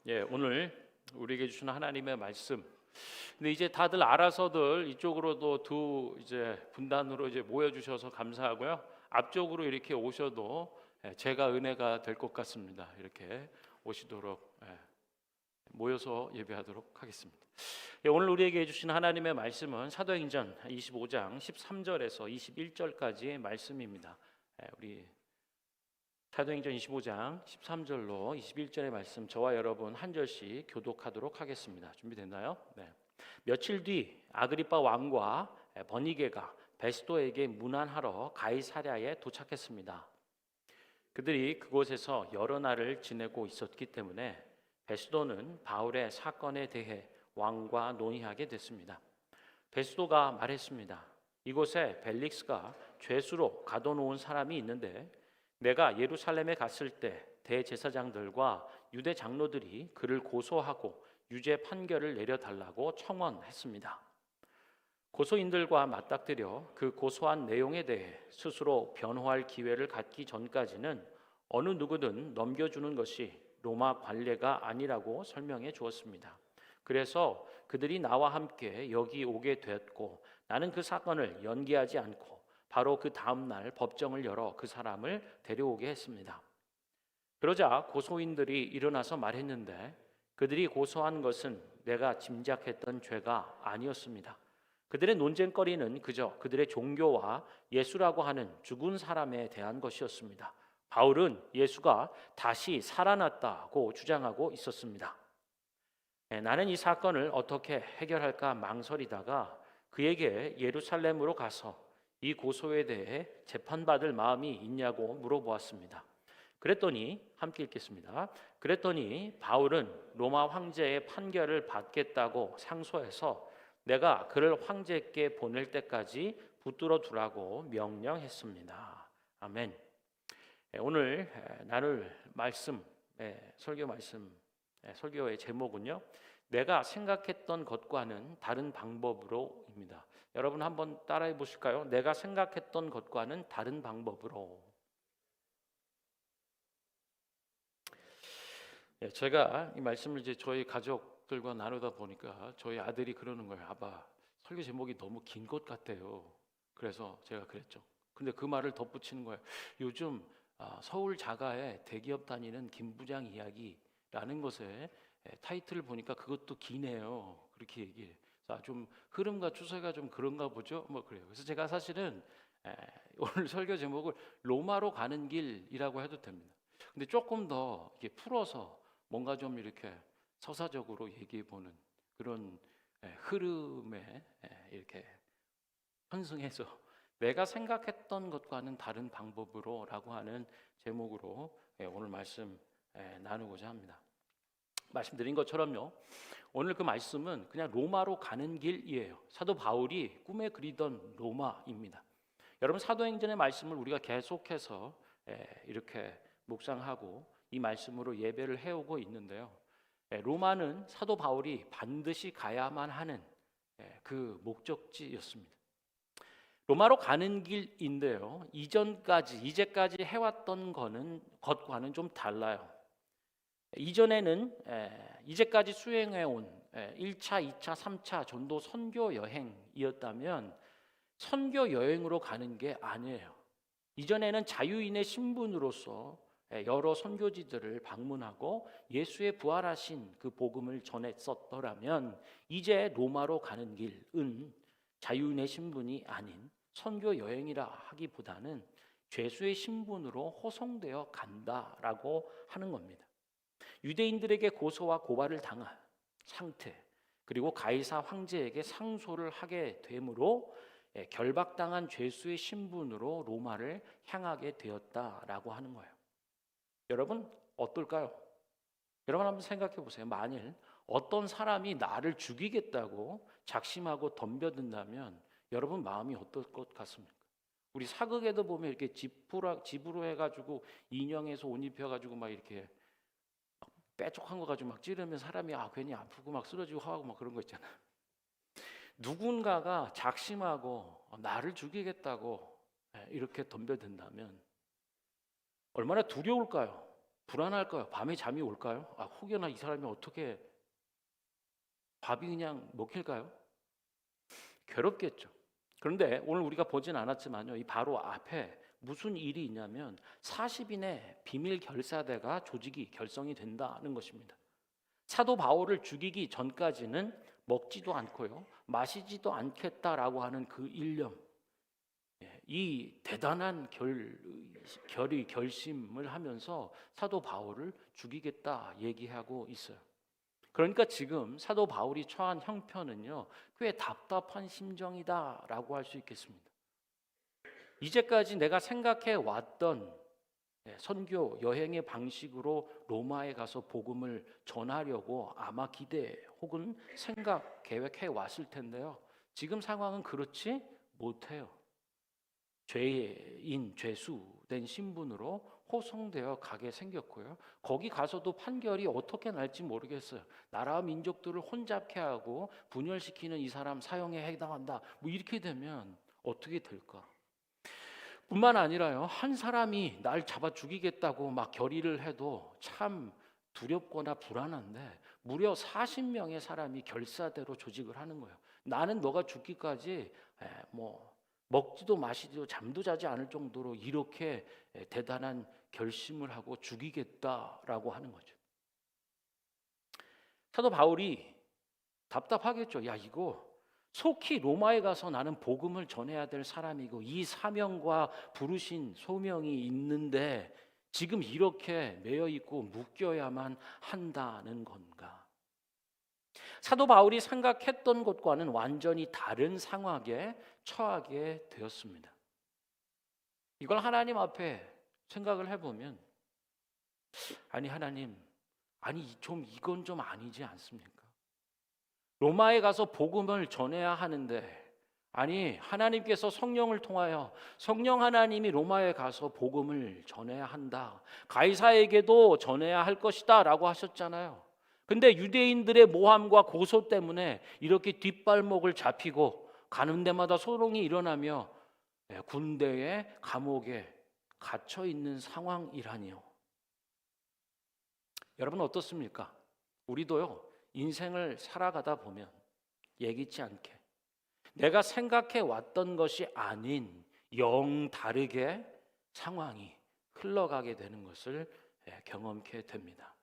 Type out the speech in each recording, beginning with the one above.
오늘 우리에게 주신 하나님의 말씀. 근데 이제 다들 알아서들 이쪽으로도 두 이제 분단으로 이제 모여 주셔서 감사하고요. 앞쪽으로 이렇게 오셔도 제가 은혜가 될 것 같습니다. 이렇게 오시도록 모여서 예배하도록 하겠습니다. 오늘 우리에게 주신 하나님의 말씀은 사도행전 25장 13절에서 21절까지의 말씀입니다. 우리 사도행전 25장 13절로 21절의 말씀 저와 여러분 한 절씩 교독하도록 하겠습니다. 준비됐나요? 네. 며칠 뒤 아그리빠 왕과 버니게가 베스도에게 문안하러 가이사랴에 도착했습니다. 그들이 그곳에서 여러 날을 지내고 있었기 때문에 베스도는 바울의 사건에 대해 왕과 논의하게 됐습니다. 베스도가 말했습니다. 이곳에 벨릭스가 죄수로 가둬놓은 사람이 있는데 내가 예루살렘에 갔을 때 대제사장들과 유대 장로들이 그를 고소하고 유죄 판결을 내려달라고 청원했습니다. 고소인들과 맞닥뜨려 그 고소한 내용에 대해 스스로 변호할 기회를 갖기 전까지는 어느 누구든 넘겨주는 것이 로마 관례가 아니라고 설명해 주었습니다. 그래서 그들이 나와 함께 여기 오게 되었고 나는 그 사건을 연기하지 않고 바로 그 다음 날 법정을 열어 그 사람을 데려오게 했습니다. 그러자 고소인들이 일어나서 말했는데 그들이 고소한 것은 내가 짐작했던 죄가 아니었습니다. 그들의 논쟁거리는 그저 그들의 종교와 예수라고 하는 죽은 사람에 대한 것이었습니다. 바울은 예수가 다시 살아났다고 주장하고 있었습니다. 나는 이 사건을 어떻게 해결할까 망설이다가 그에게 예루살렘으로 가서 이 고소에 대해 재판받을 마음이 있냐고 물어보았습니다. 그랬더니 함께 읽겠습니다. 그랬더니 바울은 로마 황제의 판결을 받겠다고 상소해서 내가 그를 황제께 보낼 때까지 붙들어 두라고 명령했습니다. 아멘. 오늘 나눌 말씀, 설교의 제목은요. 내가 생각했던 것과는 다른 방법으로입니다. 여러분 한번 따라해 보실까요? 내가 생각했던 것과는 다른 방법으로. 제가 이 말씀을 이제 저희 가족들과 나누다 보니까 저희 아들이 그러는 거예요. 아빠, 설교 제목이 너무 긴 것 같아요. 그래서 제가 그랬죠. 근데 그 말을 덧붙이는 거예요. 요즘 서울 자가에 대기업 다니는 김 부장 이야기라는 것에 타이틀을 보니까 그것도 기네요. 그렇게 얘기해요. 좀 흐름과 추세가 좀 그런가 보죠. 뭐 그래요. 그래서 제가 사실은 오늘 설교 제목을 로마로 가는 길이라고 해도 됩니다. 근데 조금 더 이렇게 풀어서 뭔가 좀 이렇게 서사적으로 얘기해 보는 그런 흐름에 이렇게 편승해서 내가 생각했던 것과는 다른 방법으로라고 하는 제목으로 오늘 말씀 나누고자 합니다. 말씀드린 것처럼요. 오늘 그 말씀은 그냥 로마로 가는 길이에요. 사도 바울이 꿈에 그리던 로마입니다. 여러분 사도행전의 말씀을 우리가 계속해서 이렇게 묵상하고 이 말씀으로 예배를 해오고 있는데요. 로마는 사도 바울이 반드시 가야만 하는 그 목적지였습니다. 로마로 가는 길인데요. 이제까지 해왔던 것과는 좀 달라요. 이전에는 이제까지 수행해온 1차, 2차, 3차 전도 선교 여행이었다면 선교 여행으로 가는 게 아니에요. 이전에는 자유인의 신분으로서 여러 선교지들을 방문하고 예수의 부활하신 그 복음을 전했었더라면 이제 로마로 가는 길은 자유인의 신분이 아닌 선교 여행이라 하기보다는 죄수의 신분으로 호송되어 간다라고 하는 겁니다. 유대인들에게 고소와 고발을 당한 상태 그리고 가이사 황제에게 상소를 하게 되므로 결박당한 죄수의 신분으로 로마를 향하게 되었다라고 하는 거예요. 여러분 어떨까요? 여러분 한번 생각해 보세요. 만일 어떤 사람이 나를 죽이겠다고 작심하고 덤벼든다면 여러분 마음이 어떨 것 같습니까? 우리 사극에도 보면 이렇게 집으로 해가지고 인형에서 옷 입혀가지고 막 이렇게 빼쪽한 거 가지고 막 찌르면 사람이 괜히 아프고 막 쓰러지고 하고 막 그런 거 있잖아요. 누군가가 작심하고 나를 죽이겠다고 이렇게 덤벼든다면 얼마나 두려울까요? 불안할까요? 밤에 잠이 올까요? 혹여나 이 사람이 어떻게 밥이 그냥 먹힐까요? 괴롭겠죠. 그런데 오늘 우리가 보진 않았지만요, 이 바로 앞에 무슨 일이 있냐면 40인의 비밀 결사대가 조직이 결성이 된다는 것입니다. 사도 바울을 죽이기 전까지는 먹지도 않고요, 마시지도 않겠다라고 하는 그 일념, 이 대단한 결심을 하면서 사도 바울을 죽이겠다 얘기하고 있어요. 그러니까 지금 사도 바울이 처한 형편은요, 꽤 답답한 심정이다라고 할 수 있겠습니다. 이제까지 내가 생각해 왔던 선교 여행의 방식으로 로마에 가서 복음을 전하려고 아마 기대 혹은 생각 계획해 왔을 텐데요, 지금 상황은 그렇지 못해요. 죄수된 신분으로 호송되어 가게 생겼고요, 거기 가서도 판결이 어떻게 날지 모르겠어요. 나라와 민족들을 혼잡케 하고 분열시키는 이 사람 사형에 해당한다, 뭐 이렇게 되면 어떻게 될까? 뿐만 아니라요, 한 사람이 날 잡아 죽이겠다고 막 결의를 해도 참 두렵거나 불안한데, 무려 40명의 사람이 결사대로 조직을 하는 거예요. 나는 너가 죽기까지 뭐 먹지도 마시지도 잠도 자지 않을 정도로 이렇게 대단한 결심을 하고 죽이겠다라고 하는 거죠. 사도 바울이 답답하겠죠. 야, 이거 속히 로마에 가서 나는 복음을 전해야 될 사람이고 이 사명과 부르신 소명이 있는데 지금 이렇게 매여 있고 묶여야만 한다는 건가? 사도 바울이 생각했던 것과는 완전히 다른 상황에 처하게 되었습니다. 이걸 하나님 앞에 생각을 해보면, 아니 하나님, 이건 좀 아니지 않습니까? 로마에 가서 복음을 전해야 하는데, 아니 하나님께서 성령을 통하여 성령 하나님이 로마에 가서 복음을 전해야 한다, 가이사에게도 전해야 할 것이다 라고 하셨잖아요. 근데 유대인들의 모함과 고소 때문에 이렇게 뒷발목을 잡히고 가는 데마다 소동이 일어나며 군대의 감옥에 갇혀 있는 상황이라니요. 여러분 어떻습니까? 우리도요, 인생을 살아가다 보면 예기치 않게 내가 생각해 왔던 것이 아닌 영 다르게 상황이 흘러가게 되는 것을 경험케 됩니다.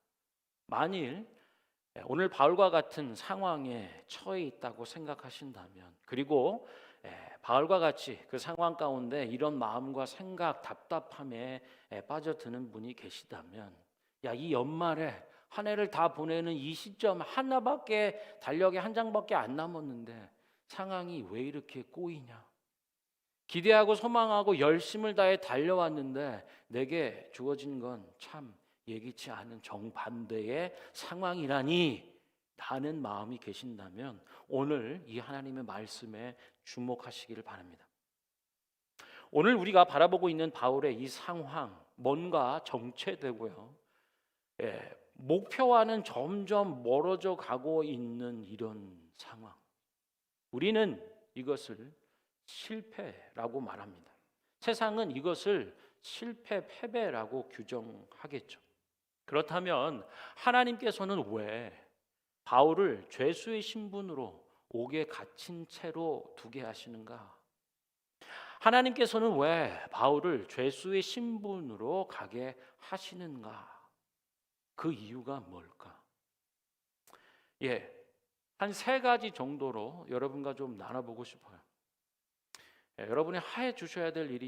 만일 오늘 바울과 같은 상황에 처해 있다고 생각하신다면, 그리고 바울과 같이 그 상황 가운데 이런 마음과 생각, 답답함에 빠져드는 분이 계시다면, 이 연말에 한 해를 다 보내는 이 시점, 하나밖에 달력에 한 장밖에 안 남았는데 상황이 왜 이렇게 꼬이냐? 기대하고 소망하고 열심을 다해 달려왔는데 내게 주어진 건 참 예기치 않은 정반대의 상황이라니 하는 마음이 계신다면 오늘 이 하나님의 말씀에 주목하시기를 바랍니다. 오늘 우리가 바라보고 있는 바울의 이 상황, 뭔가 정체되고요, 목표와는 점점 멀어져 가고 있는 이런 상황, 우리는 이것을 실패라고 말합니다. 세상은 이것을 실패, 패배라고 규정하겠죠. 그렇다면 하나님께서는 왜 바울을 죄수의 신분으로 옥에 갇힌 채로 두게 하시는가? 하나님께서는 왜 바울을 죄수의 신분으로 가게 하시는가? 그 이유가 뭘까? 한 세 가지 정도로 여러분과 좀 나눠보고 싶어요. 여러분이 하해 주셔야 될 일이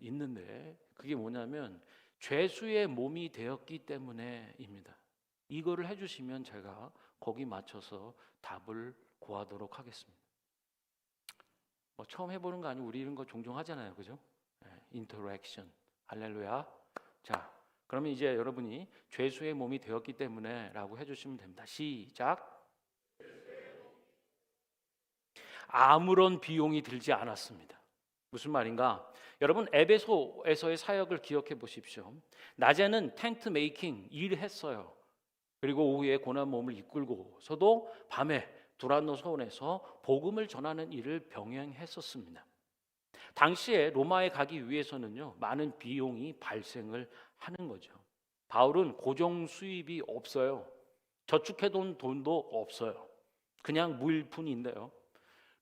있는데 그게 뭐냐면 죄수의 몸이 되었기 때문에입니다. 이거를 해주시면 제가 거기 맞춰서 답을 구하도록 하겠습니다. 처음 해보는 거 아니고 우리 이런 거 종종 하잖아요, 그죠? 인터랙션, 할렐루야. 자, 그러면 이제 여러분이 죄수의 몸이 되었기 때문에라고 해주시면 됩니다. 시작. 아무런 비용이 들지 않았습니다. 무슨 말인가? 여러분 에베소에서의 사역을 기억해 보십시오. 낮에는 텐트 메이킹 일했어요. 그리고 오후에 고난 몸을 이끌고서도 밤에 두란노 소원에서 복음을 전하는 일을 병행했었습니다. 당시에 로마에 가기 위해서는요, 많은 비용이 발생을 하는 거죠. 바울은 고정 수입이 없어요. 저축해둔 돈도 없어요. 그냥 무일푼인데요.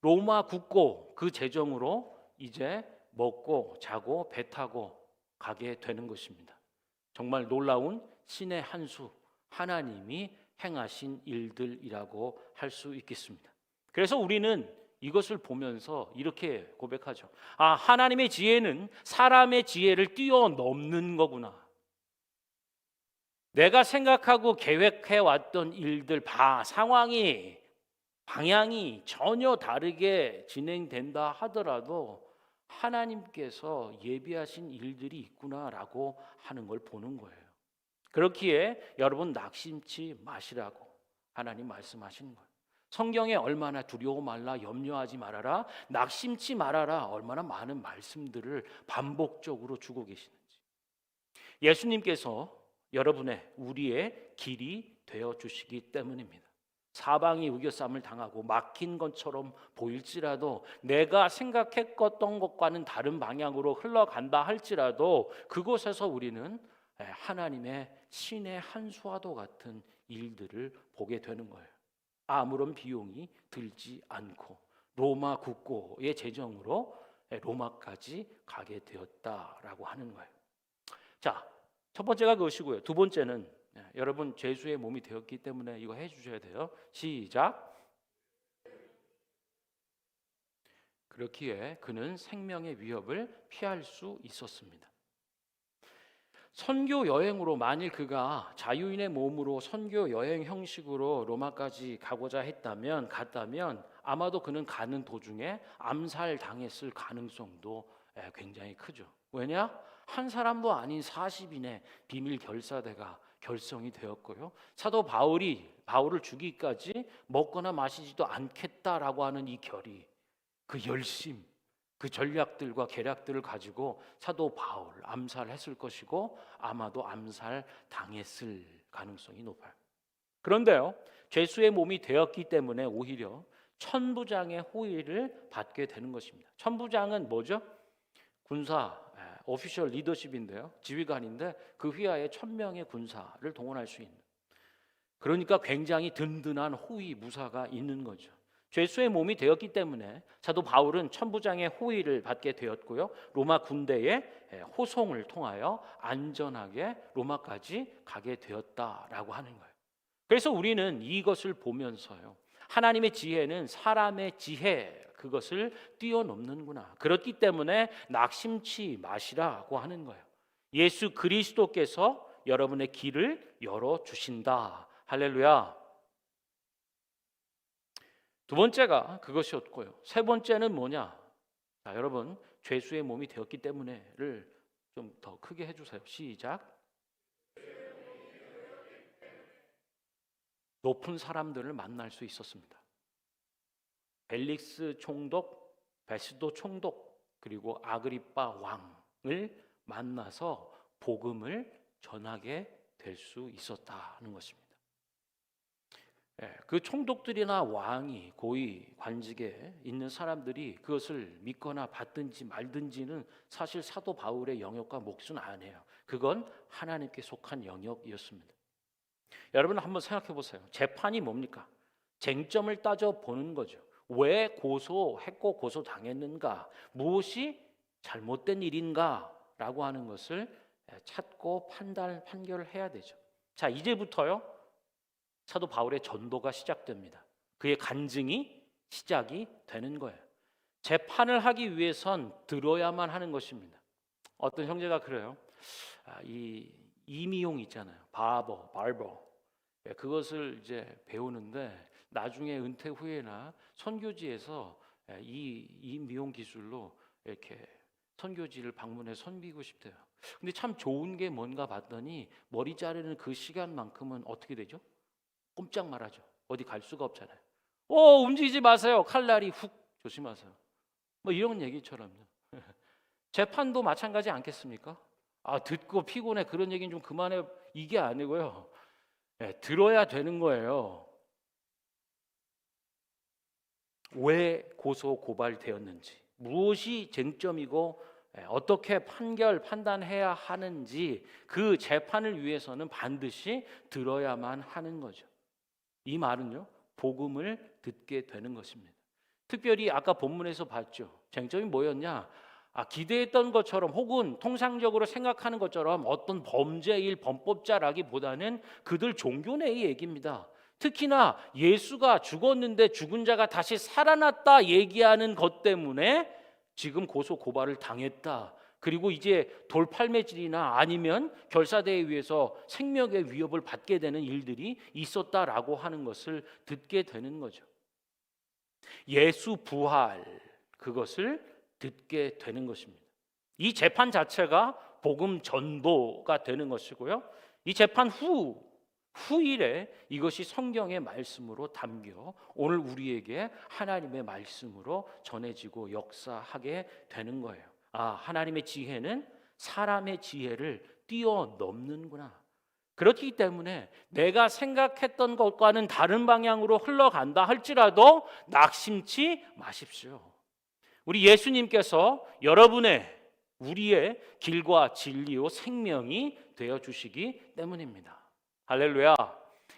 로마 국고 그 재정으로 이제 먹고 자고 배 타고 가게 되는 것입니다. 정말 놀라운 신의 한 수, 하나님이 행하신 일들이라고 할 수 있겠습니다. 그래서 우리는 이것을 보면서 이렇게 고백하죠. 아, 하나님의 지혜는 사람의 지혜를 뛰어넘는 거구나. 내가 생각하고 계획해 왔던 일들, 상황이, 방향이 전혀 다르게 진행된다 하더라도 하나님께서 예비하신 일들이 있구나라고 하는 걸 보는 거예요. 그렇기에 여러분 낙심치 마시라고 하나님 말씀하시는 거예요. 성경에 얼마나 두려워 말라, 염려하지 말아라, 낙심치 말아라, 얼마나 많은 말씀들을 반복적으로 주고 계시는지. 예수님께서 여러분의 우리의 길이 되어 주시기 때문입니다. 사방이 우겨쌈을 당하고 막힌 것처럼 보일지라도, 내가 생각했던 것과는 다른 방향으로 흘러간다 할지라도 그곳에서 우리는 하나님의 신의 한 수와도 같은 일들을 보게 되는 거예요. 아무런 비용이 들지 않고 로마 국고의 재정으로 로마까지 가게 되었다라고 하는 거예요. 자, 첫 번째가 그것이고요. 두 번째는 여러분 죄수의 몸이 되었기 때문에 이거 해주셔야 돼요. 시작. 그렇기에 그는 생명의 위협을 피할 수 있었습니다. 선교 여행으로 만일 그가 자유인의 몸으로 선교 여행 형식으로 로마까지 갔다면 아마도 그는 가는 도중에 암살당했을 가능성도 굉장히 크죠. 왜냐? 한 사람도 아닌 40인의 비밀 결사대가 결성이 되었고요. 사도 바울을 죽이기까지 먹거나 마시지도 않겠다라고 하는 이 결의, 그 열심, 그 전략들과 계략들을 가지고 사도 바울 암살했을 것이고 아마도 암살 당했을 가능성이 높아요. 그런데요, 죄수의 몸이 되었기 때문에 오히려 천부장의 호의를 받게 되는 것입니다. 천부장은 뭐죠? 군사 오피셜 리더십인데요, 지휘관인데 그 휘하에 1000명의 군사를 동원할 수 있는, 그러니까 굉장히 든든한 호위 무사가 있는 거죠. 죄수의 몸이 되었기 때문에 사도 바울은 천부장의 호의를 받게 되었고요, 로마 군대의 호송을 통하여 안전하게 로마까지 가게 되었다라고 하는 거예요. 그래서 우리는 이것을 보면서요, 하나님의 지혜는 사람의 지혜 그것을 뛰어넘는구나. 그렇기 때문에 낙심치 마시라고 하는 거예요. 예수 그리스도께서 여러분의 길을 열어주신다. 할렐루야. 두 번째가 그것이었고요. 세 번째는 뭐냐? 자, 여러분 죄수의 몸이 되었기 때문에를 좀 더 크게 해주세요. 시작. 높은 사람들을 만날 수 있었습니다. 벨릭스 총독, 베스도 총독, 그리고 아그리빠 왕을 만나서 복음을 전하게 될 수 있었다는 것입니다. 그 총독들이나 왕이 고위 관직에 있는 사람들이 그것을 믿거나 받든지 말든지는 사실 사도 바울의 영역과 몫은 아니에요. 그건 하나님께 속한 영역이었습니다. 여러분 한번 생각해 보세요. 재판이 뭡니까? 쟁점을 따져 보는 거죠. 왜 고소했고 고소당했는가? 무엇이 잘못된 일인가? 라고 하는 것을 찾고 판결을 해야 되죠. 자, 이제부터요, 사도 바울의 전도가 시작됩니다. 그의 간증이 시작이 되는 거예요. 재판을 하기 위해선 들어야만 하는 것입니다. 어떤 형제가 그래요. 이 이미용 있잖아요. 바버. 그것을 이제 배우는데 나중에 은퇴 후에나 선교지에서 이 미용 기술로 이렇게 선교지를 방문해 섬기고 싶대요. 근데 참 좋은 게 뭔가 봤더니 머리 자르는 그 시간만큼은 어떻게 되죠? 꼼짝 말하죠. 어디 갈 수가 없잖아요. 움직이지 마세요. 칼날이 훅 조심하세요. 뭐 이런 얘기처럼요. 재판도 마찬가지 않겠습니까? 듣고 피곤해 그런 얘기는 좀 그만해, 이게 아니고요. 들어야 되는 거예요. 왜 고소 고발되었는지, 무엇이 쟁점이고 어떻게 판단해야 하는지 그 재판을 위해서는 반드시 들어야만 하는 거죠. 이 말은요, 복음을 듣게 되는 것입니다. 특별히 아까 본문에서 봤죠. 쟁점이 뭐였냐? 기대했던 것처럼 혹은 통상적으로 생각하는 것처럼 어떤 범죄일 범법자라기보다는 그들 종교 내의 얘기입니다. 특히나 예수가 죽었는데 죽은 자가 다시 살아났다 얘기하는 것 때문에 지금 고소 고발을 당했다. 그리고 이제 돌팔매질이나 아니면 결사대에 의해서 생명의 위협을 받게 되는 일들이 있었다라고 하는 것을 듣게 되는 거죠. 예수 부활, 그것을 듣게 되는 것입니다. 이 재판 자체가 복음 전도가 되는 것이고요. 이 재판 후일에 이것이 성경의 말씀으로 담겨 오늘 우리에게 하나님의 말씀으로 전해지고 역사하게 되는 거예요. 하나님의 지혜는 사람의 지혜를 뛰어넘는구나. 그렇기 때문에 내가 생각했던 것과는 다른 방향으로 흘러간다 할지라도 낙심치 마십시오. 우리 예수님께서 우리의 길과 진리요 생명이 되어 주시기 때문입니다. 할렐루야.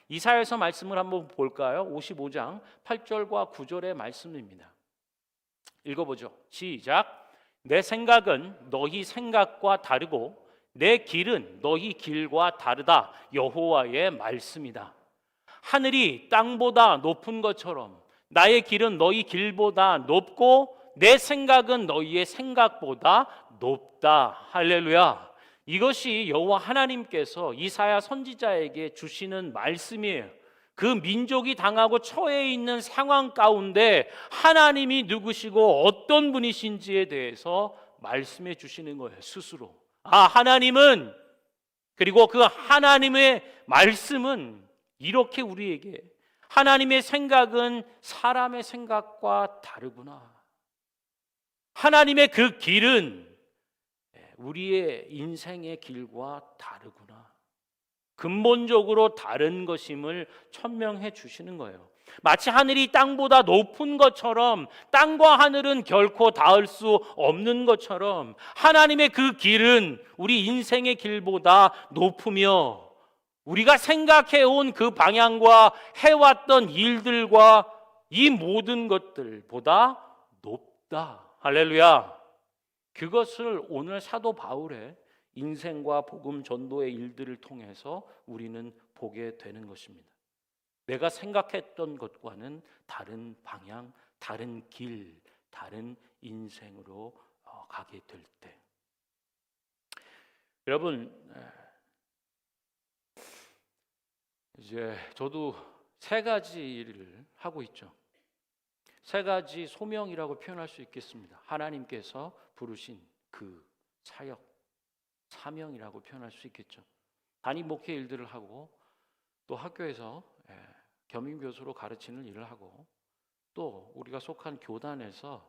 이사야서 말씀을 한번 볼까요? 55장 8절과 9절의 말씀입니다. 읽어보죠. 시작. 내 생각은 너희 생각과 다르고 내 길은 너희 길과 다르다. 여호와의 말씀이다. 하늘이 땅보다 높은 것처럼 나의 길은 너희 길보다 높고 내 생각은 너희의 생각보다 높다. 할렐루야. 이것이 여호와 하나님께서 이사야 선지자에게 주시는 말씀이에요. 그 민족이 당하고 처해 있는 상황 가운데 하나님이 누구시고 어떤 분이신지에 대해서 말씀해 주시는 거예요. 스스로. 하나님은, 그리고 그 하나님의 말씀은 이렇게 우리에게 하나님의 생각은 사람의 생각과 다르구나. 하나님의 그 길은 우리의 인생의 길과 다르구나. 근본적으로 다른 것임을 천명해 주시는 거예요. 마치 하늘이 땅보다 높은 것처럼 땅과 하늘은 결코 닿을 수 없는 것처럼 하나님의 그 길은 우리 인생의 길보다 높으며 우리가 생각해온 그 방향과 해왔던 일들과 이 모든 것들보다 높다. 할렐루야. 그것을 오늘 사도 바울의 인생과 복음 전도의 일들을 통해서 우리는 보게 되는 것입니다. 내가 생각했던 것과는 다른 방향, 다른 길, 다른 인생으로 가게 될 때. 여러분, 이제 저도 세 가지 일을 하고 있죠. 세 가지 소명이라고 표현할 수 있겠습니다. 하나님께서 부르신 그 사역, 사명이라고 표현할 수 있겠죠. 단임 목회 일들을 하고 또 학교에서 겸임교수로 가르치는 일을 하고 또 우리가 속한 교단에서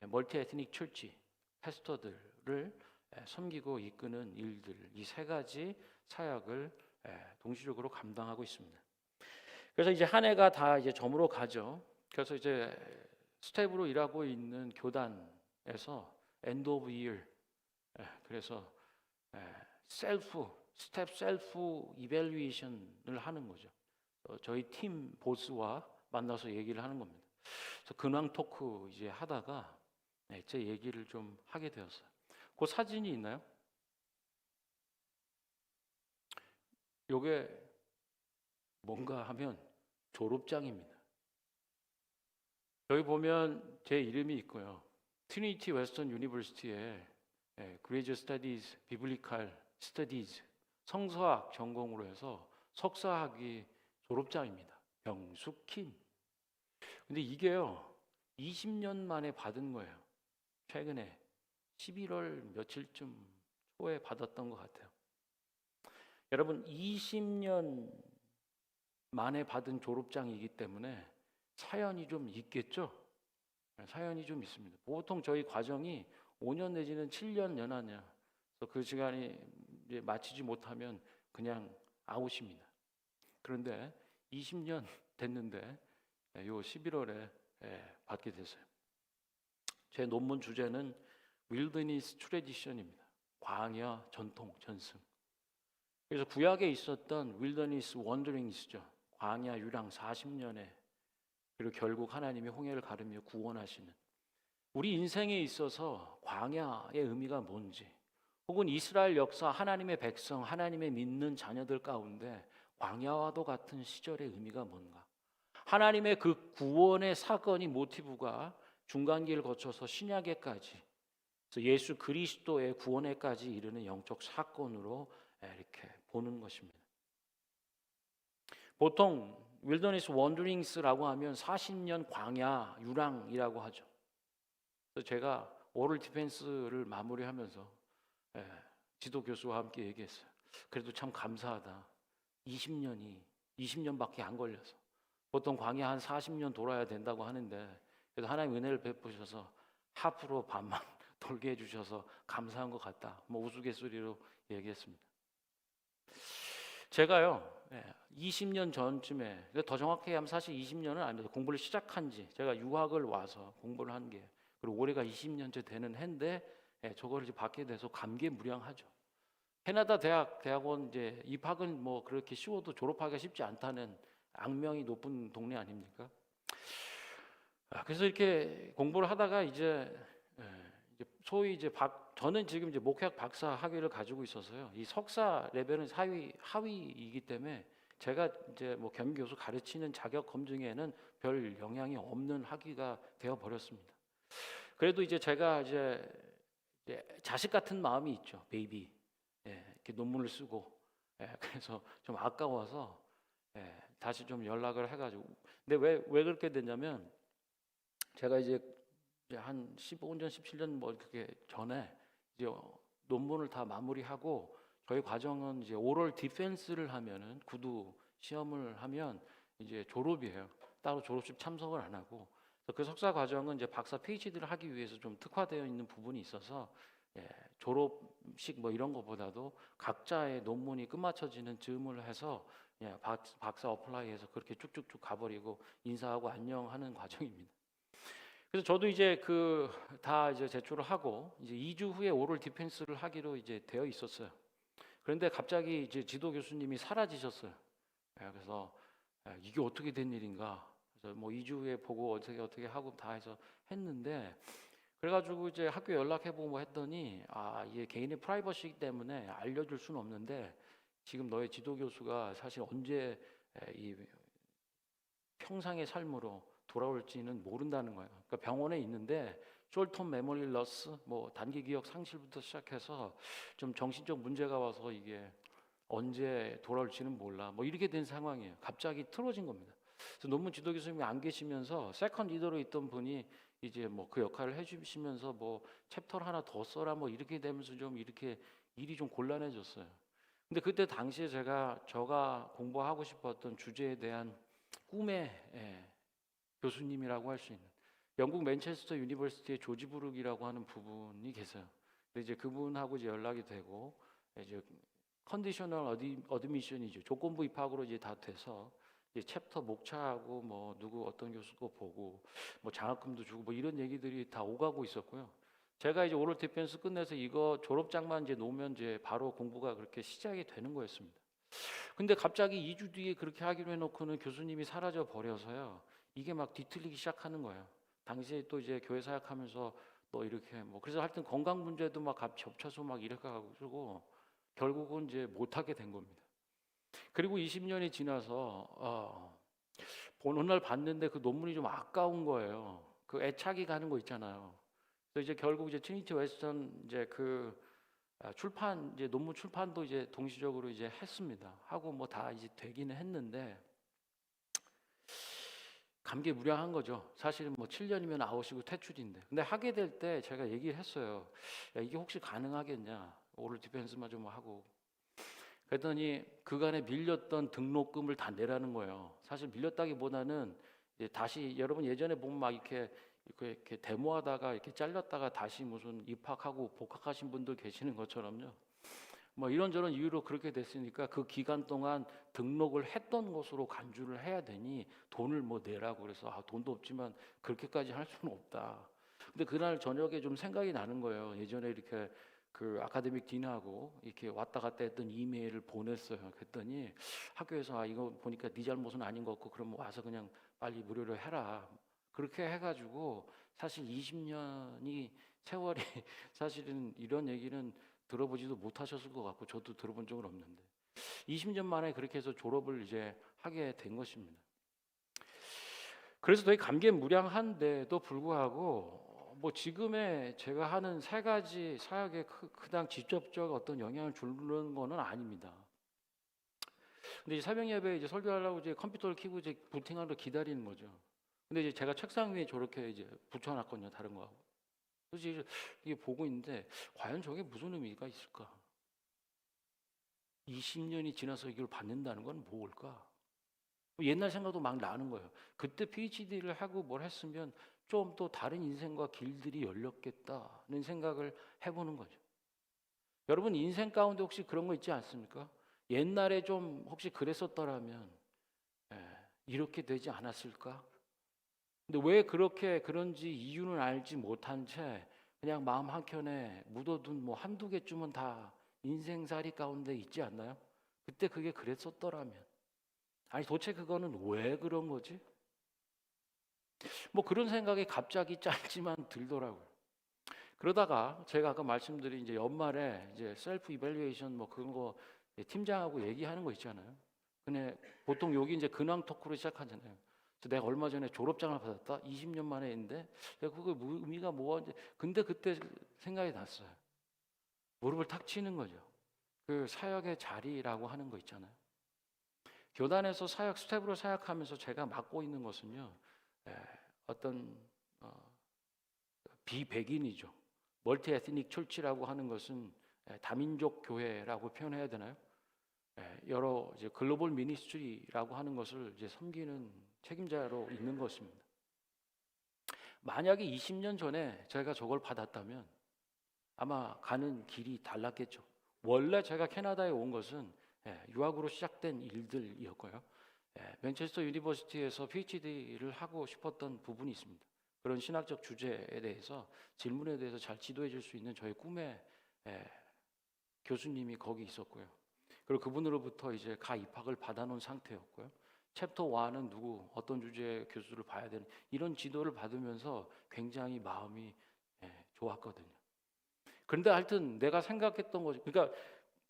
멀티 에트닉 철치 패스터들을 섬기고 이끄는 일들, 이 세 가지 사역을 동시적으로 감당하고 있습니다. 그래서 이제 한 해가 다 이제 저물어 가죠. 그래서 이제 스텝으로 일하고 있는 교단에서 엔드 오브 이어, 그래서 스텝 셀프 이밸루에이션을 하는 거죠. 저희 팀 보스와 만나서 얘기를 하는 겁니다. 그래서 근황 토크 이제 하다가 제 얘기를 좀 하게 되었어요. 그 사진이 있나요? 요게 뭔가 하면 졸업장입니다. 여기 보면 제 이름이 있고요. 트리니티 웨스턴 유니버시티의 Graduate Studies, Biblical Studies 성서학 전공으로 해서 석사학위 졸업장입니다. 병숙킴. 근데 이게요 20년 만에 받은 거예요. 최근에 11월 며칠쯤 초에 받았던 것 같아요. 여러분 20년 만에 받은 졸업장이기 때문에 사연이 좀 있겠죠? 사연이 좀 있습니다. 보통 저희 과정이 5년 내지는 7년 연하냐. 그래서 그 시간이 이제 마치지 못하면 그냥 아웃입니다. 그런데 20년 됐는데 요 11월에 받게 됐어요. 제 논문 주제는 윌더니스 트레디션입니다. 광야 전통 전승. 그래서 구약에 있었던 윌더니스 원더링스죠. 광야 유랑 40년에 그리고 결국 하나님이 홍해를 가르며 구원하시는 우리 인생에 있어서 광야의 의미가 뭔지 혹은 이스라엘 역사 하나님의 백성 하나님의 믿는 자녀들 가운데 광야와도 같은 시절의 의미가 뭔가 하나님의 그 구원의 사건이 모티브가 중간기를 거쳐서 신약에까지 예수 그리스도의 구원에까지 이르는 영적 사건으로 이렇게 보는 것입니다. 보통 윌더니스 원더링스라고 하면 40년 광야 유랑이라고 하죠. 그래서 제가 오럴 디펜스를 마무리하면서 지도 교수와 함께 얘기했어요. 그래도 참 감사하다. 20년밖에 안 걸려서 보통 광야 한 40년 돌아야 된다고 하는데 그래도 하나님 은혜를 베푸셔서 하프로 반만 돌게 해주셔서 감사한 것 같다. 뭐 우스갯소리로 얘기했습니다. 제가요 20년 전쯤에 더 정확히 하면 사실 20년은 아닙니다. 공부를 시작한 지 제가 유학을 와서 공부를 한 게 그리고 올해가 20년째 되는 해인데 저거를 이제 받게 돼서 감개무량하죠. 캐나다 대학원 이제 입학은 뭐 그렇게 쉬워도 졸업하기가 쉽지 않다는 악명이 높은 동네 아닙니까? 그래서 이렇게 공부를 하다가 이제 소위 이제 저는 지금 이제 목회학 박사 학위를 가지고 있어서요. 이 석사 레벨은 하위이기 때문에 제가 이제 뭐 겸교수 가르치는 자격 검증에는 별 영향이 없는 학위가 되어 버렸습니다. 그래도 이제 제가 이제 자식 같은 마음이 있죠. 베이비. 이렇게 논문을 쓰고 그래서 좀 아까워서 다시 좀 연락을 해가지고 근데 왜 그렇게 됐냐면 제가 이제 한 15년, 17년 뭐 그게 전에 이제 논문을 다 마무리하고 저희 과정은 이제 오럴 디펜스를 하면은 구두 시험을 하면 이제 졸업이에요. 따로 졸업식 참석을 안 하고 그 석사 과정은 이제 박사 PhD를 하기 위해서 좀 특화되어 있는 부분이 있어서 졸업식 뭐 이런 것보다도 각자의 논문이 끝마쳐지는 즈음을 해서 박사 어플라이해서 그렇게 쭉쭉쭉 가버리고 인사하고 안녕하는 과정입니다. 그래서 저도 이제 다 이제 제출을 하고 이제 2주 후에 오럴 디펜스를 하기로 이제 되어 있었어요. 그런데 갑자기 이제 지도 교수님이 사라지셨어요. 그래서 이게 어떻게 된 일인가? 그래서 뭐 2주 후에 보고 어떻게 하고 다 해서 했는데 그래가지고 이제 학교 연락해보고 뭐 했더니 이게 개인의 프라이버시 때문에 알려줄 수는 없는데 지금 너의 지도 교수가 사실 언제 이 평상의 삶으로 돌아올지는 모른다는 거예요. 그러니까 병원에 있는데 숄텀 메모리 러스, 뭐 단기 기억 상실부터 시작해서 좀 정신적 문제가 와서 이게 언제 돌아올지는 몰라. 뭐 이렇게 된 상황이에요. 갑자기 틀어진 겁니다. 그래서 논문 지도 교수님이 안 계시면서 세컨 리더로 있던 분이 이제 뭐 그 역할을 해주시면서 뭐 챕터를 하나 더 써라 뭐 이렇게 되면서 좀 이렇게 일이 좀 곤란해졌어요. 근데 그때 당시에 제가 공부하고 싶었던 주제에 대한 꿈의 교수님이라고 할 수 있는 영국 맨체스터 유니버시티의 조지 부룩이라고 하는 부분이 계세요. 근데 이제 그분하고 이제 연락이 되고 이제 컨디셔널 어드미션이죠. 조건부 입학으로 이제 다 돼서 이제 챕터 목차하고 뭐 누구 어떤 교수 거 보고 뭐 장학금도 주고 뭐 이런 얘기들이 다 오가고 있었고요. 제가 이제 오럴 디펜스 끝내서 이거 졸업장만 이제 놓으면 이제 바로 공부가 그렇게 시작이 되는 거였습니다. 근데 갑자기 2주 뒤에 그렇게 하기로 해놓고는 교수님이 사라져 버려서요. 이게 막 뒤틀리기 시작하는 거예요. 당시에 또 이제 교회 사역하면서 또 이렇게 뭐 그래서 하여튼 건강 문제도 막 겹쳐서 막 이렇게 가지고 결국은 이제 못하게 된 겁니다. 그리고 20년이 지나서 보는 날 봤는데 그 논문이 좀 아까운 거예요. 그 애착이 가는 거 있잖아요. 그래서 이제 결국 이제 트리니티 웨스턴 이제 출판 이제 논문 출판도 이제 동시적으로 이제 했습니다. 하고 뭐 다 이제 되기는 했는데 감개무량한 거죠. 사실은 뭐 7년이면 아웃이고 퇴출인데. 근데 하게 될 때 제가 얘기를 했어요. 야, 이게 혹시 가능하겠냐? 오럴 디펜스만 좀 하고. 그랬더니 그간에 밀렸던 등록금을 다 내라는 거예요. 사실 밀렸다기보다는 이제 다시 여러분 예전에 보면 막 이렇게 데모하다가 이렇게 잘렸다가 다시 무슨 입학하고 복학하신 분들 계시는 것처럼요. 뭐 이런저런 이유로 그렇게 됐으니까 그 기간 동안 등록을 했던 것으로 간주를 해야 되니 돈을 뭐 내라고 그래서 돈도 없지만 그렇게까지 할 수는 없다. 근데 그날 저녁에 좀 생각이 나는 거예요. 예전에 이렇게 그 아카데믹 딘하고 이렇게 왔다 갔다 했던 이메일을 보냈어요. 그랬더니 학교에서 이거 보니까 네 잘못은 아닌 것 같고 그럼 와서 그냥 빨리 무료로 해라. 그렇게 해가지고 사실 20년이 세월이 사실은 이런 얘기는 들어보지도 못하셨을 것 같고 저도 들어본 적은 없는데 20년 만에 그렇게 해서 졸업을 이제 하게 된 것입니다. 그래서 되게 감개무량한데도 불구하고 뭐 지금의 제가 하는 세 가지 사역에 그냥 직접적 어떤 영향을 주는 거는 아닙니다. 근데 이제 새벽 예배 이제 설교하려고 이제 컴퓨터를 켜고 이제 부팅하러 기다리는 거죠. 근데 이제 제가 책상 위에 저렇게 이제 붙여놨거든요, 다른 거하고. 그래서 이제 이게 보고 있는데 과연 저게 무슨 의미가 있을까? 20년이 지나서 이걸 받는다는 건 뭘까? 옛날 생각도 막 나는 거예요. 그때 PhD를 하고 뭘 했으면 좀 또 다른 인생과 길들이 열렸겠다는 생각을 해보는 거죠. 여러분 인생 가운데 혹시 그런 거 있지 않습니까? 옛날에 좀 혹시 그랬었더라면 이렇게 되지 않았을까? 근데 왜 그렇게 그런지 이유는 알지 못한 채 그냥 마음 한켠에 묻어둔 뭐 한두 개쯤은 다 인생살이 가운데 있지 않나요? 그때 그게 그랬었더라면 아니 도대체 그거는 왜 그런 거지? 뭐 그런 생각이 갑자기 짧지만 들더라고요. 그러다가 제가 아까 말씀드린 이제 연말에 이제 셀프 이밸류에이션 뭐 그런 거 팀장하고 얘기하는 거 있잖아요. 근데 보통 여기 이제 근황 토크로 시작하잖아요. 그래서 내가 얼마 전에 졸업장을 받았다. 20년 만에 했는데 내가 그거 의미가 뭐지? 근데 그때 생각이 났어요. 무릎을 탁 치는 거죠. 그 사역의 자리라고 하는 거 있잖아요. 교단에서 사역 스텝으로 사역하면서 제가 맡고 있는 것은요. 에, 어떤 비백인이죠. 멀티 에스닉 철치라고 하는 것은 다민족 교회라고 표현해야 되나요? 여러 이제 글로벌 미니스트리라고 하는 것을 이제 섬기는 책임자로 있는 것입니다. 만약에 20년 전에 제가 저걸 받았다면 아마 가는 길이 달랐겠죠. 원래 제가 캐나다에 온 것은 유학으로 시작된 일들이었고요. 맨체스터 유니버시티에서 PhD를 하고 싶었던 부분이 있습니다. 그런 신학적 주제에 대해서 질문에 대해서 잘 지도해 줄 수 있는 저의 꿈의 교수님이 거기 있었고요. 그리고 그분으로부터 이제 가 입학을 받아놓은 상태였고요. 챕터 1은 누구 어떤 주제의 교수를 봐야 되는 이런 지도를 받으면서 굉장히 마음이 좋았거든요. 그런데 하여튼 내가 생각했던 거죠. 그러니까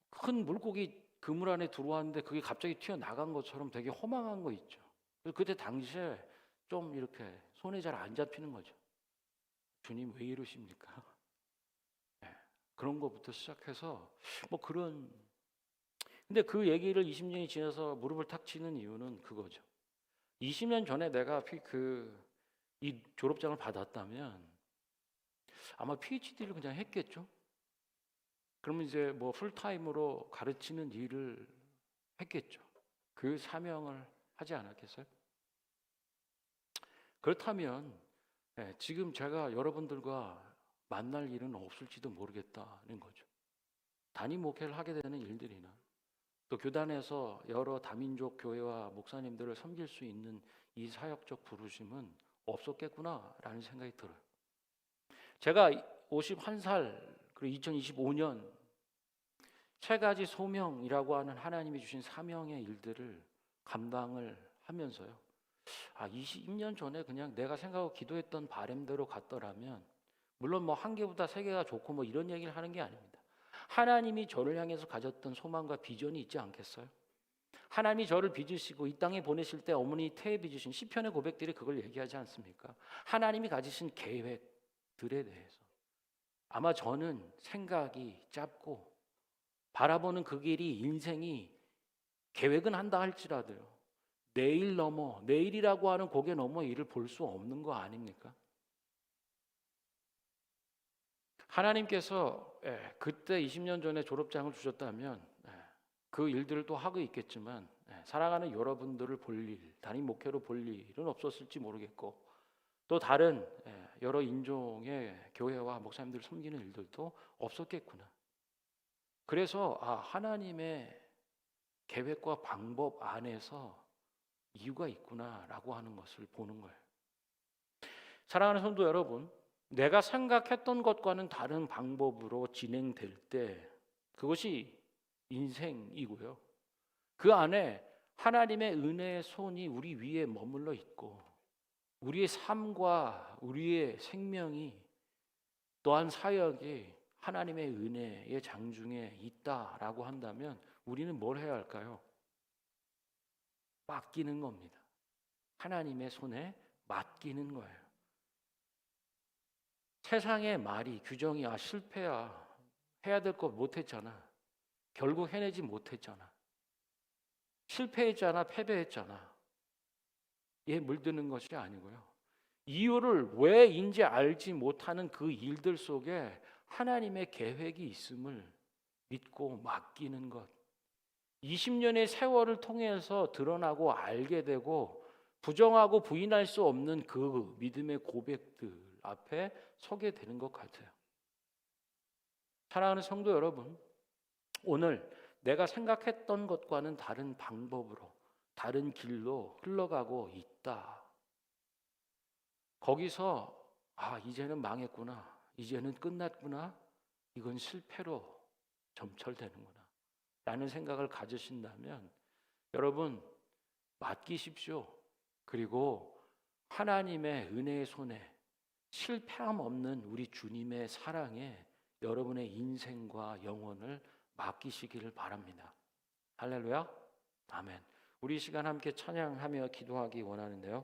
큰 물고기 그물 안에 들어왔는데 그게 갑자기 튀어나간 것처럼 되게 허망한 거 있죠. 그래서 그때 당시에 좀 이렇게 손에 잘 안 잡히는 거죠. 주님 왜 이러십니까? 그런 것부터 시작해서 뭐 그런 근데 그 얘기를 20년이 지나서 무릎을 탁 치는 이유는 그거죠. 20년 전에 내가 이 졸업장을 받았다면 아마 PhD를 그냥 했겠죠. 그러면 이제 뭐 풀타임으로 가르치는 일을 했겠죠. 그 사명을 하지 않았겠어요? 그렇다면 지금 제가 여러분들과 만날 일은 없을지도 모르겠다는 거죠. 단임 목회를 하게 되는 일들이나 또 교단에서 여러 다민족 교회와 목사님들을 섬길 수 있는 이 사역적 부르심은 없었겠구나라는 생각이 들어요. 제가 51살 그리고 2025년 세 가지 소명이라고 하는 하나님이 주신 사명의 일들을 감당을 하면서요. 20년 전에 그냥 내가 생각하고 기도했던 바램대로 갔더라면 물론 뭐 한 개보다 세 개가 좋고 뭐 이런 얘기를 하는 게 아닙니다. 하나님이 저를 향해서 가졌던 소망과 비전이 있지 않겠어요? 하나님이 저를 빚으시고 이 땅에 보내실 때 어머니 태에 빚으신 시편의 고백들이 그걸 얘기하지 않습니까? 하나님이 가지신 계획들에 대해서 아마 저는 생각이 짧고 바라보는 그 길이 인생이 계획은 한다 할지라도요. 내일이라고 하는 고개 넘어 일을 볼 수 없는 거 아닙니까? 하나님께서 그때 20년 전에 졸업장을 주셨다면 그 일들을 또 하고 있겠지만 살아가는 여러분들을 볼 일, 단임 목회로 볼 일은 없었을지 모르겠고 또 다른 여러 인종의 교회와 목사님들을 섬기는 일들도 없었겠구나. 그래서 하나님의 계획과 방법 안에서 이유가 있구나라고 하는 것을 보는 거예요. 사랑하는 성도 여러분, 내가 생각했던 것과는 다른 방법으로 진행될 때 그것이 인생이고요. 그 안에 하나님의 은혜의 손이 우리 위에 머물러 있고 우리의 삶과 우리의 생명이 또한 사역이 하나님의 은혜의 장중에 있다라고 한다면 우리는 뭘 해야 할까요? 맡기는 겁니다. 하나님의 손에 맡기는 거예요. 세상의 말이 규정이 실패야, 해야 될 거 못했잖아, 결국 해내지 못했잖아, 실패했잖아, 패배했잖아, 얘 물드는 것이 아니고요. 이유를 왜인지 알지 못하는 그 일들 속에 하나님의 계획이 있음을 믿고 맡기는 것, 20년의 세월을 통해서 드러나고 알게 되고 부정하고 부인할 수 없는 그 믿음의 고백들 앞에 서게 되는 것 같아요. 사랑하는 성도 여러분, 오늘 내가 생각했던 것과는 다른 방법으로 다른 길로 흘러가고 있다. 거기서 이제는 망했구나, 이제는 끝났구나, 이건 실패로 점철되는구나 라는 생각을 가지신다면 여러분 맡기십시오. 그리고 하나님의 은혜의 손에 실패함 없는 우리 주님의 사랑에 여러분의 인생과 영혼을 맡기시기를 바랍니다. 할렐루야, 아멘. 우리 이 시간 함께 찬양하며 기도하기 원하는데요.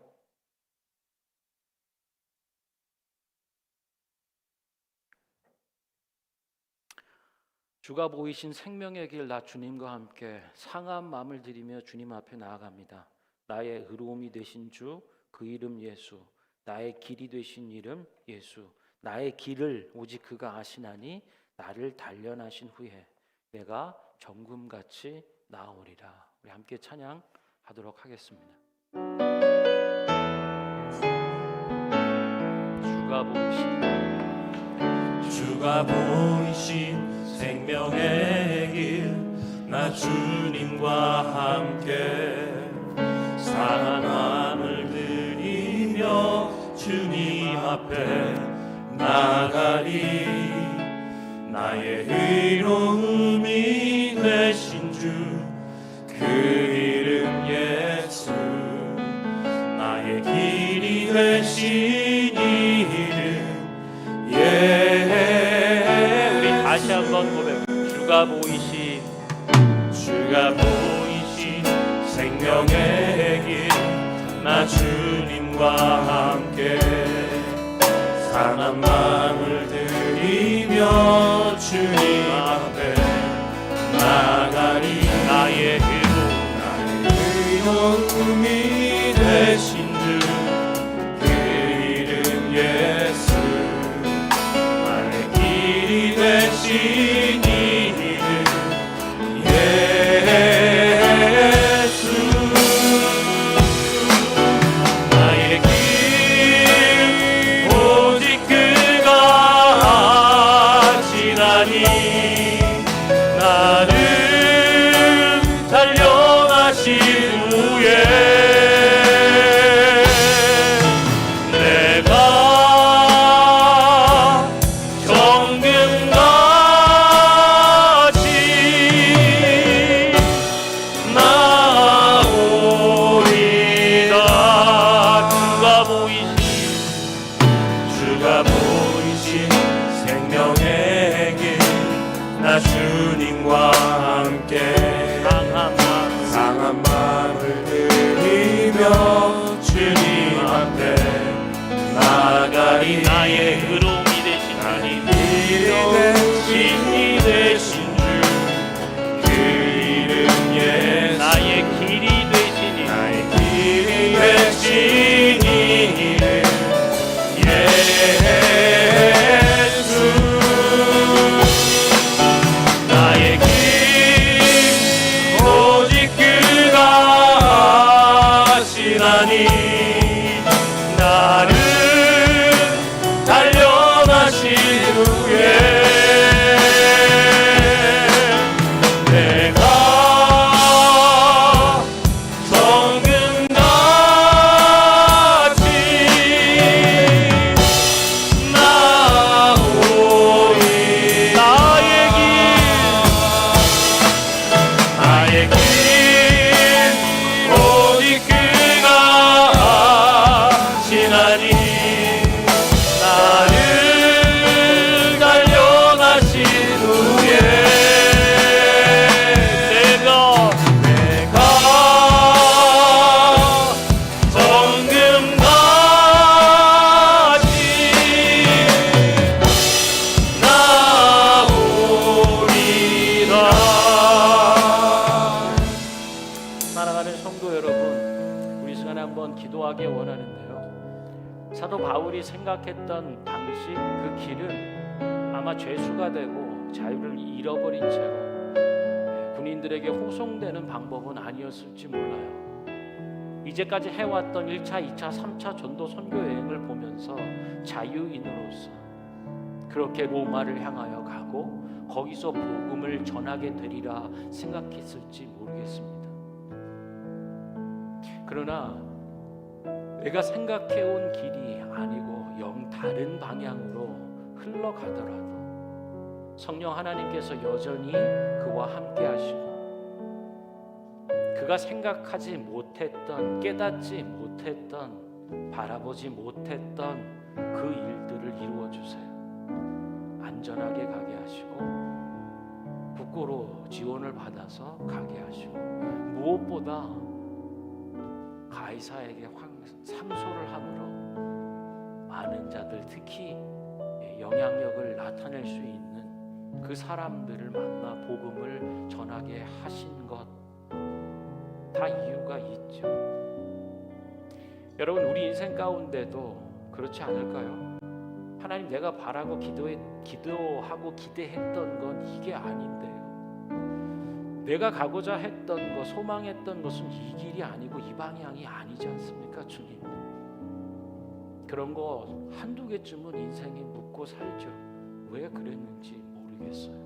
주가 보이신 생명의 길, 나 주님과 함께 상한 마음을 드리며 주님 앞에 나아갑니다. 나의 의로움이 되신 주, 그 이름 예수, 나의 길이 되신 이름 예수, 나의 길을 오직 그가 아시나니 나를 단련하신 후에 내가 정금같이 나아오리라. 우리 함께 찬양하도록 하겠습니다. 주가 보이신 생명의 길, 나 주님과 함께 상한 마음을 드리며 주님 앞에 나가리. 나의 의로움이 되신 주, 그 이름 예수, 나의 길이 되신 이름 예수. 우리 다시 한번 고백. 주가 보이신 생명의 길, 나 주님과 함께 상한 마음을 드리며 주님 앞에 나가리. 나의 의로움이 되신 주, 그 이름 예수, 나의 길이 되신 이름 예수. 나의 길 오직 그가 아시나니 나를 단련하신 후에 내가 정금같이 나오리라. 주가 보이신 생명의 길, 나 주님과 함께 상한 마음을 드리며 주님 앞에 나가리. 나의 의로움이 되신 하나님, 길이 되신 주, 그 이름 예수, 나의 길이 되신 이, 나의 길이 되신 이름 예수. 나의 길 오직 그가 아시나니 나를 단련하신 후에 내가 정금같이 나오리라. 한번 기도하기 원하는데요. 사도 바울이 생각했던 방식, 그 길은 아마 죄수가 되고 자유를 잃어버린 채로 군인들에게 호송되는 방법은 아니었을지 몰라요. 이제까지 해왔던 1차, 2차, 3차 전도 선교 여행을 보면서 자유인으로서 그렇게 로마를 향하여 가고 거기서 복음을 전하게 되리라 생각했을지 모르겠습니다. 그러나 내가 생각해온 길이 아니고 영 다른 방향으로 흘러가더라도 성령 하나님께서 여전히 그와 함께 하시고 그가 생각하지 못했던, 깨닫지 못했던, 바라보지 못했던 그 일들을 이루어 주세요. 안전하게 가게 하시고 국고로 지원을 받아서 가게 하시고 무엇보다 가이사에게 상소를 함으로 많은 자들, 특히 영향력을 나타낼 수 있는 그 사람들을 만나 복음을 전하게 하신 것 다 이유가 있죠. 여러분, 우리 인생 가운데도 그렇지 않을까요? 하나님, 내가 바라고 기도하고 기대했던 건 이게 아닌데요. 내가 가고자 했던 것, 소망했던 것은 이 길이 아니고 이 방향이 아니지 않습니까, 주님? 그런 거 한두 개쯤은 인생에 묻고 살죠. 왜 그랬는지 모르겠어요.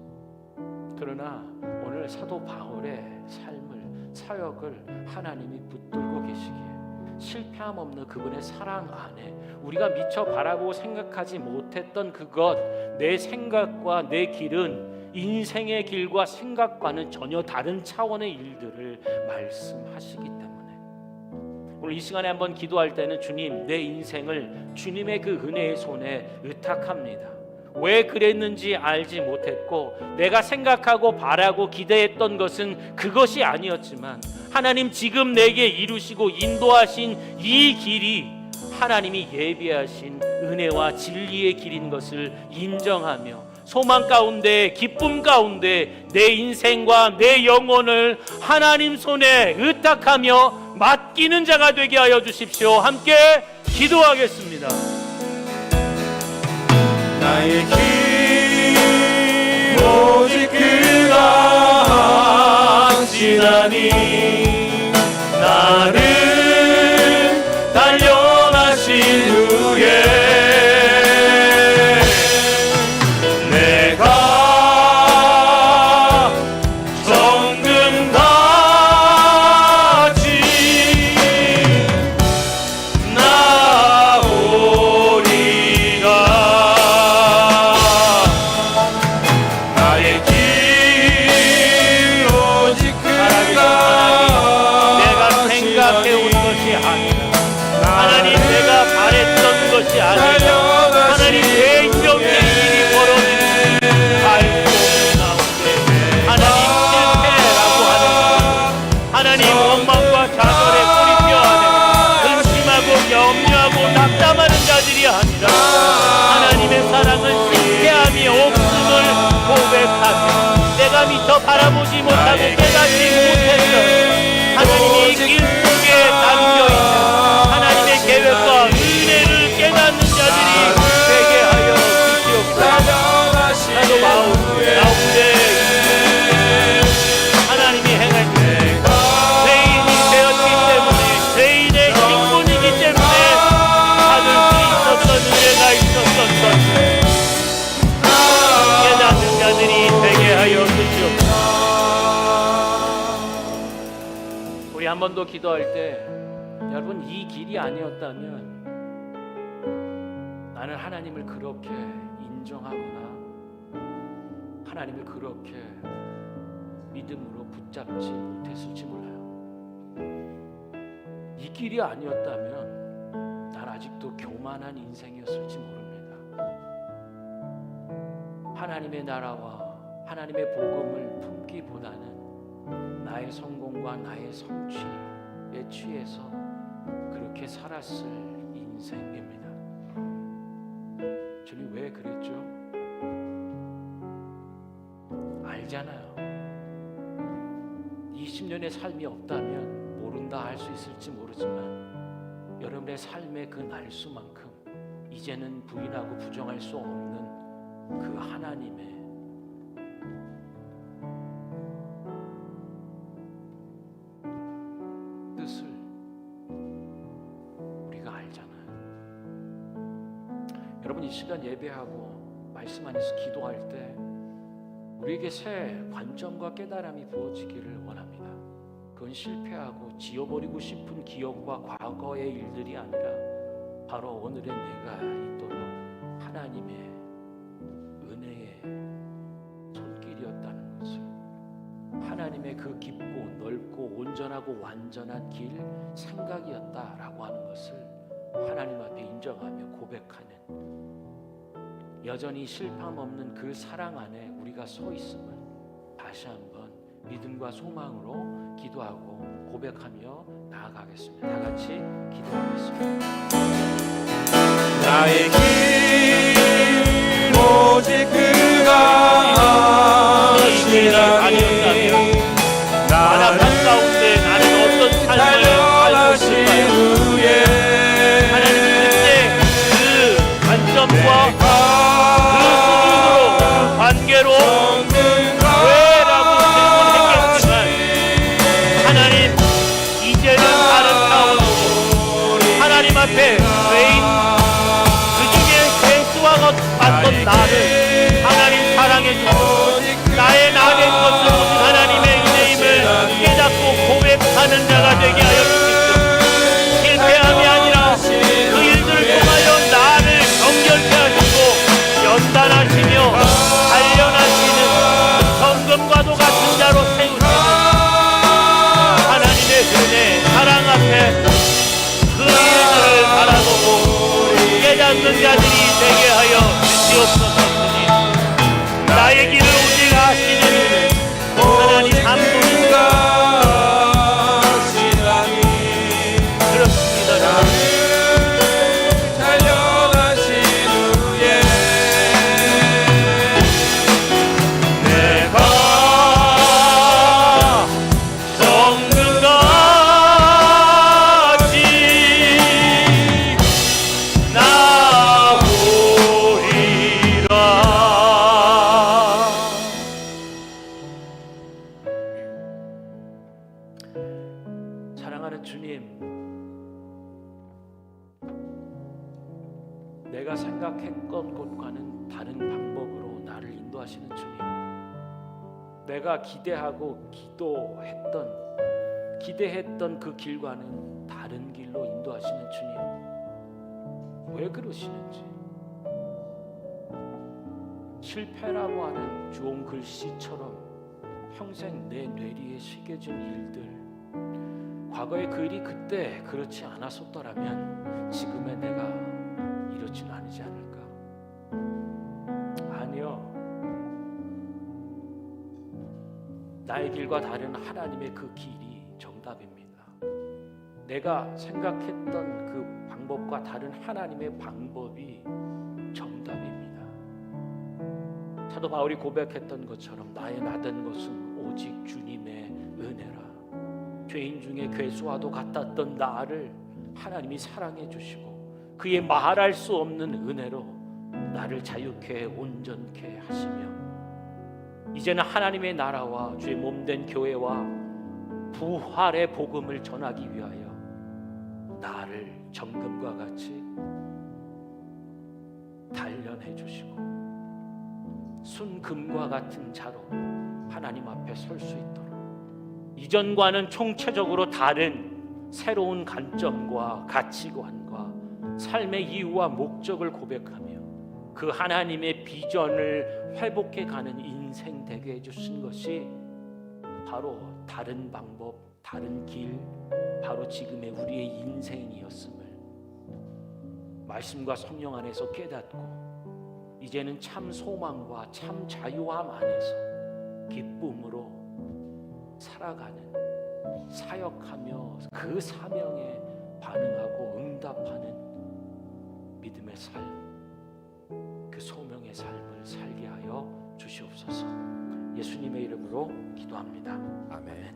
그러나 오늘 사도 바울의 삶을, 사역을 하나님이 붙들고 계시기에 실패함 없는 그분의 사랑 안에 우리가 미처 바라보고 생각하지 못했던 그것, 내 생각과 내 길은 인생의 길과 생각과는 전혀 다른 차원의 일들을 말씀하시기 때문에 오늘 이 시간에 한번 기도할 때는 주님, 내 인생을 주님의 그 은혜의 손에 의탁합니다. 왜 그랬는지 알지 못했고 내가 생각하고 바라고 기대했던 것은 그것이 아니었지만 하나님, 지금 내게 이루시고 인도하신 이 길이 하나님이 예비하신 은혜와 진리의 길인 것을 인정하며 소망 가운데, 기쁨 가운데 내 인생과 내 영혼을 하나님 손에 의탁하며 맡기는 자가 되게 하여 주십시오. 함께 기도하겠습니다. 나의 길 오직 그가 하시나니 나는 단련하신 후에 내가 정금같이 나오리라. 나의 길 오직 그가 내가 생각해온 것이 아니라 하나님, 내가 바랬던 것이 아니라 하나님, 내 인생의 일이 벌어지는 삶 가운데 하나님, 실패라고 하는 하나님, 원망과 좌절에 꼬리뼈 안에 근심하고 염려하고 낙담하는 자들이 아니라 하나님의 사랑은 실패함이 없음을 고백하며 내가 미처 바라보지 못하고 깨닫지 못했던 하나님이 길 속에 담겨있는 하나님의 계획과 은혜를 깨닫는 자들이 되게 하여 주시옵소서. 나도 마음 가운데 하나님이 행하신 죄인이 되었기 때문에, 죄인의 신분이기 때문에 받을 수 있었던 은혜가 있었던 것을 깨닫는 자들이 되게 하여 주시옵소서. 우리 한 번 더 기도할 때, 여러분, 이 길이 아니었다면 나는 하나님을 그렇게 인정하거나 하나님을 그렇게 믿음으로 붙잡지 못했을지 몰라요. 이 길이 아니었다면 난 아직도 교만한 인생이었을지 모릅니다. 하나님의 나라와 하나님의 복음을 품기보다는 나의 성공과 나의 성취에 취해서 그렇게 살았을 인생입니다. 주님, 왜 그랬죠? 알잖아요. 20년의 삶이 없다면 모른다 할 수 있을지 모르지만 여러분의 삶의 그 날수만큼 이제는 부인하고 부정할 수 없는 그 하나님의 뜻을 우리가 알잖아요. 여러분, 이 시간 예배하고 말씀 안에서 기도할 때 우리에게 새 관점과 깨달음이 부어지기를 원합니다. 그건 실패하고 지워버리고 싶은 기억과 과거의 일들이 아니라 바로 오늘의 내가 있도록 하나님의 은혜의 손길이었다는 것을, 하나님의 그 깊고 넓고 온전하고 완전한 길 생각이었다라고 하는 것을 하나님 앞에 인정하며 고백하는, 여전히 실패함 없는 그 사랑 안에 우리가 서 있음을 다시 한번 믿음과 소망으로 기도하고 고백하며 나아가겠습니다. 다 같이 기도하겠습니다. 나의 길 오직 그가 하시라니 만약 한가운데 나는 어떤 삶을 살고 있을까요? 후에 하나님 그때 그 관점과 그 수준으로 관계로 왜라고 질문했겠지만 하나님 이제는 다른 차원으로 하나님 앞에 죄인 그 중에 죄수와 같던 나를 하나님 사랑해 주시고 나의 낙의 것을 오직 하나님의 은혜임을 깨닫고 고백하는 자가 되게 하여 주십시오. 실패함이 아니라 그 일들을 통하여 나를 정결케 하시고 연단하시며 단련하시는 성금과도 같은 자로 세우시는 하나님의 은혜 사랑 앞에 그 일들을 바라보고 깨닫는 자들이 되게 하여 주시옵소서. 나의 길을 오직 아시는 하나님 한 분인가 그렇습니다. 단련하신 후에 내가 성금같이 나오리라. 사랑하는 주님, 내가 생각했던 것과는 다른 방법으로 나를 인도하시는 주님, 내가 기대했던 그 길과는 다른 길로 인도하시는 주님, 왜 그러시는지, 실패라고 하는 좋은 글씨처럼 평생 내 뇌리에 새겨진 일들, 과거의 그 일이 그때 그렇지 않았었더라면 지금의 내가 이렇지는 않지 않을까? 아니요, 나의 길과 다른 하나님의 그 길이 정답입니다. 내가 생각했던 그 방법과 다른 하나님의 방법이 정답입니다. 사도 바울이 고백했던 것처럼 나의 나된 것은 오직 주님의 은혜라. 죄인 중에 괴수와도 같았던 나를 하나님이 사랑해 주시고 그의 말할 수 없는 은혜로 나를 자유케 온전케 하시며 이제는 하나님의 나라와 주의 몸된 교회와 부활의 복음을 전하기 위하여 나를 정금과 같이 단련해 주시고 순금과 같은 자로 하나님 앞에 설 수 있도록 이전과는 총체적으로 다른 새로운 관점과 가치관과 삶의 이유와 목적을 고백하며 그 하나님의 비전을 회복해 가는 인생 되게 해주신 것이 바로 다른 방법, 다른 길, 바로 지금의 우리의 인생이었음을 말씀과 성령 안에서 깨닫고 이제는 참 소망과 참 자유함 안에서 기쁨으로 살아가는, 사역하며 그 사명에 반응하고 응답하는 믿음의 삶, 그 소명의 삶을 살게 하여 주시옵소서. 예수님의 이름으로 기도합니다. 아멘.